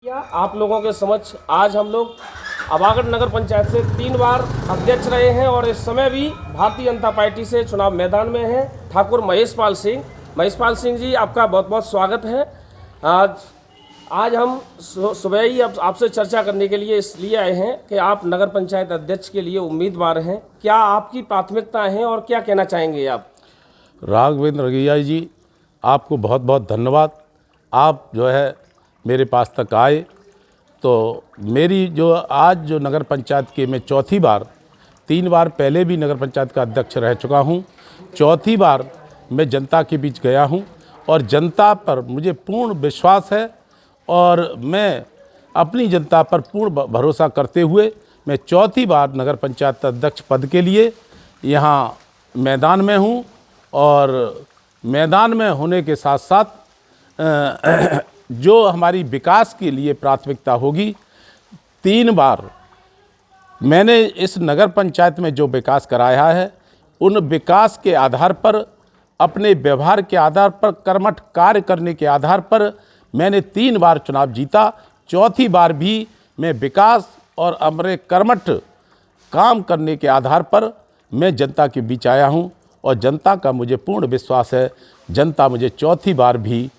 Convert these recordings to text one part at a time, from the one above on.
आप लोगों के समक्ष आज हम लोग अभागढ़ नगर पंचायत से 3 बार अध्यक्ष रहे हैं और इस समय भी भारतीय जनता पार्टी से चुनाव मैदान में हैं ठाकुर महेशपाल सिंह जी, आपका बहुत बहुत स्वागत है। आज हम सुबह ही आपसे चर्चा करने के लिए इसलिए आए हैं कि आप नगर पंचायत अध्यक्ष के लिए उम्मीदवार हैं। क्या आपकी प्राथमिकताएं हैं और क्या कहना चाहेंगे आप? राघवेंद्र रघैया जी, आपको बहुत बहुत धन्यवाद। आप जो है मेरे पास तक आए तो मेरी जो आज जो नगर पंचायत के मैं चौथी बार, 3 बार पहले भी नगर पंचायत का अध्यक्ष रह चुका हूं, चौथी बार मैं जनता के बीच गया हूं और जनता पर मुझे पूर्ण विश्वास है और मैं अपनी जनता पर पूर्ण भरोसा करते हुए मैं चौथी बार नगर पंचायत अध्यक्ष पद के लिए यहाँ मैदान में हूँ। और मैदान में होने के साथ साथ जो हमारी विकास के लिए प्राथमिकता होगी, 3 बार मैंने इस नगर पंचायत में जो विकास कराया है उन विकास के आधार पर, अपने व्यवहार के आधार पर, कर्मठ कार्य करने के आधार पर मैंने 3 बार चुनाव जीता। चौथी बार भी मैं विकास और अपने कर्मठ काम करने के आधार पर मैं जनता के बीच आया हूं और जनता का मुझे पूर्ण विश्वास है, जनता मुझे चौथी बार भी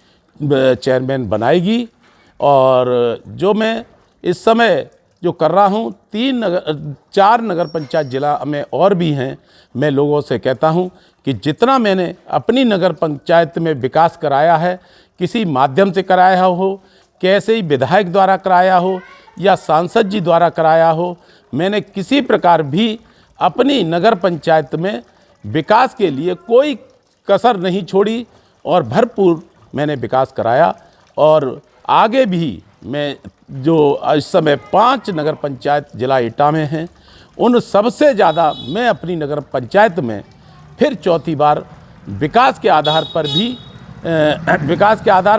चेयरमैन बनाएगी। और जो मैं इस समय जो कर रहा हूँ, 4 नगर पंचायत जिला में और भी हैं। मैं लोगों से कहता हूँ कि जितना मैंने अपनी नगर पंचायत में विकास कराया है, किसी माध्यम से कराया हो, कैसे ही विधायक द्वारा कराया हो या सांसद जी द्वारा कराया हो, मैंने किसी प्रकार भी अपनी नगर पंचायत में विकास के लिए कोई कसर नहीं छोड़ी और भरपूर मैंने विकास कराया। और आगे भी मैं जो इस समय 5 नगर पंचायत जिला एटा में हैं, उन सबसे ज़्यादा मैं अपनी नगर पंचायत में फिर चौथी बार विकास के आधार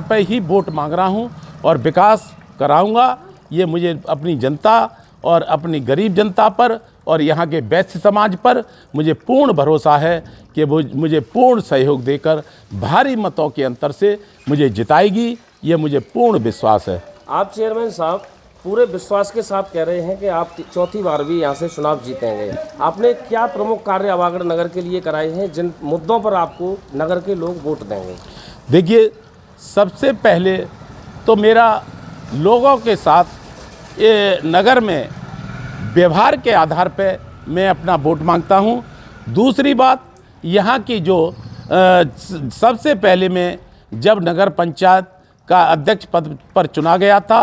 पर ही वोट मांग रहा हूं और विकास कराऊंगा। ये मुझे अपनी जनता और अपनी गरीब जनता पर और यहाँ के वैश्य समाज पर मुझे पूर्ण भरोसा है कि वो मुझे पूर्ण सहयोग देकर भारी मतों के अंतर से मुझे जिताएगी। ये मुझे पूर्ण विश्वास है। आप चेयरमैन साहब पूरे विश्वास के साथ कह रहे हैं कि आप चौथी बार भी यहाँ से चुनाव जीतेंगे। आपने क्या प्रमुख कार्य अभागढ़ नगर के लिए कराए हैं जिन मुद्दों पर आपको नगर के लोग वोट देंगे? देखिए, सबसे पहले तो मेरा लोगों के साथ ये नगर में व्यवहार के आधार पे मैं अपना वोट मांगता हूँ। दूसरी बात, यहाँ की जो सबसे पहले मैं जब नगर पंचायत का अध्यक्ष पद पर चुना गया था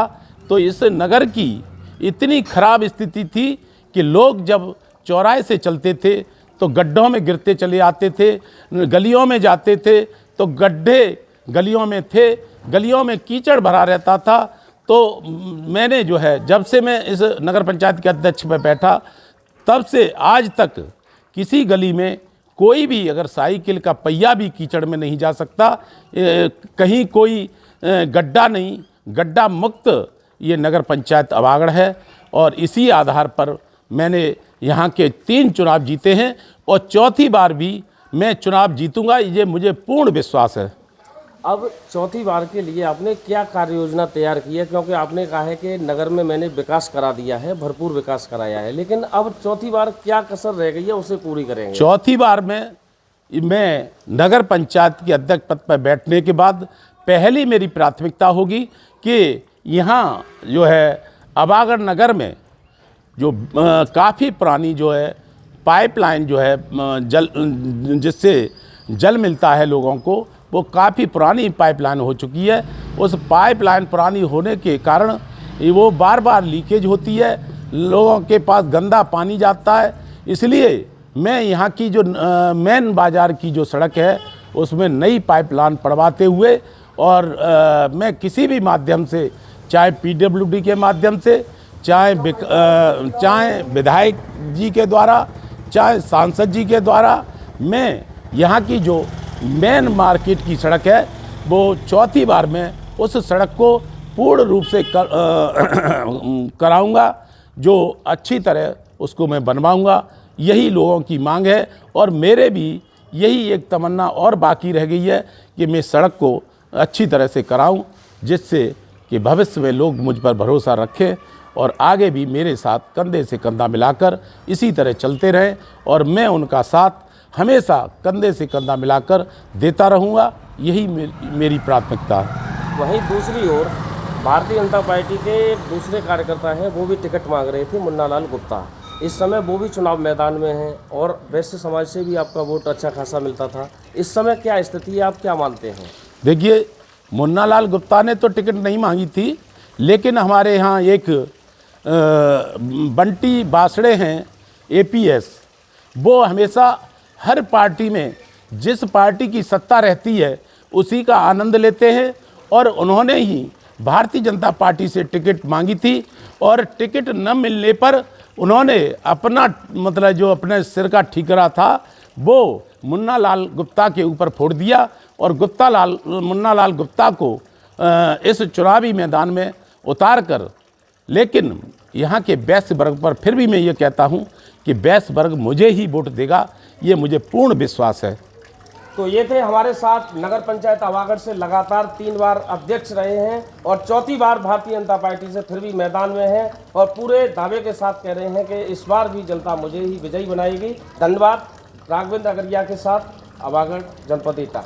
तो इस नगर की इतनी खराब स्थिति थी कि लोग जब चौराहे से चलते थे तो गड्ढों में गिरते चले आते थे, गलियों में जाते थे तो गड्ढे गलियों में थे, गलियों में कीचड़ भरा रहता था। तो मैंने जो है, जब से मैं इस नगर पंचायत के अध्यक्ष में बैठा तब से आज तक किसी गली में कोई भी अगर साइकिल का पहिया भी कीचड़ में नहीं जा सकता, कहीं कोई गड्ढा नहीं, गड्ढा मुक्त ये नगर पंचायत अभागढ़ है। और इसी आधार पर मैंने यहाँ के 3 चुनाव जीते हैं और चौथी बार भी मैं चुनाव जीतूंगा, ये मुझे पूर्ण विश्वास है। अब चौथी बार के लिए आपने क्या कार्य योजना तैयार की है? क्योंकि आपने कहा है कि नगर में मैंने विकास करा दिया है, भरपूर विकास कराया है, लेकिन अब चौथी बार क्या कसर रह गई है उसे पूरी करेंगे? चौथी बार में मैं नगर पंचायत के अध्यक्ष पद पर बैठने के बाद पहली मेरी प्राथमिकता होगी कि यहाँ जो है अभागढ़ नगर में जो काफ़ी पुरानी जो है पाइपलाइन जो है जिससे जल मिलता है लोगों को, वो काफ़ी पुरानी पाइपलाइन हो चुकी है। उस पाइपलाइन पुरानी होने के कारण वो बार बार लीकेज होती है, लोगों के पास गंदा पानी जाता है। इसलिए मैं यहाँ की जो मेन बाज़ार की जो सड़क है उसमें नई पाइपलाइन पड़वाते हुए और मैं किसी भी माध्यम से, चाहे PWD के माध्यम से, चाहे विधायक जी के द्वारा, चाहे सांसद जी के द्वारा, मैं यहाँ की जो मेन मार्केट की सड़क है वो चौथी बार में उस सड़क को पूर्ण रूप से कराऊंगा, जो अच्छी तरह उसको मैं बनवाऊंगा। यही लोगों की मांग है और मेरे भी यही एक तमन्ना और बाकी रह गई है कि मैं सड़क को अच्छी तरह से कराऊं, जिससे कि भविष्य में लोग मुझ पर भरोसा रखें और आगे भी मेरे साथ कंधे से कंधा मिलाकर इसी तरह चलते रहें और मैं उनका साथ हमेशा कंधे से कंधा मिलाकर देता रहूँगा। यही मेरी प्राथमिकता है। वहीं दूसरी ओर भारतीय जनता पार्टी के एक दूसरे कार्यकर्ता हैं, वो भी टिकट मांग रहे थे, मुन्ना लाल गुप्ता। इस समय वो भी चुनाव मैदान में हैं और वैश्य समाज से भी आपका वोट अच्छा खासा मिलता था। इस समय क्या स्थिति है, आप क्या मानते हैं? देखिए, मुन्ना लाल गुप्ता ने तो टिकट नहीं मांगी थी, लेकिन हमारे यहाँ एक बंटी बासड़े हैं APS, वो हमेशा हर पार्टी में जिस पार्टी की सत्ता रहती है उसी का आनंद लेते हैं और उन्होंने ही भारतीय जनता पार्टी से टिकट मांगी थी और टिकट न मिलने पर उन्होंने अपना मतलब जो अपने सिर का ठीकरा था वो मुन्ना लाल गुप्ता के ऊपर फोड़ दिया और मुन्ना लाल गुप्ता को इस चुनावी मैदान में उतार कर, लेकिन यहाँ के वैश्य वर्ग पर फिर भी मैं ये कहता हूँ कि वैश्य वर्ग मुझे ही वोट देगा, ये मुझे पूर्ण विश्वास है। तो ये थे हमारे साथ नगर पंचायत अवागढ़ से लगातार 3 बार अध्यक्ष रहे हैं और चौथी बार भारतीय जनता पार्टी से फिर भी मैदान में हैं और पूरे दावे के साथ कह रहे हैं कि इस बार भी जनता मुझे ही विजयी बनाएगी। धन्यवाद। राघवेंद्र अगरिया के साथ अवागढ़ जनपद एटा।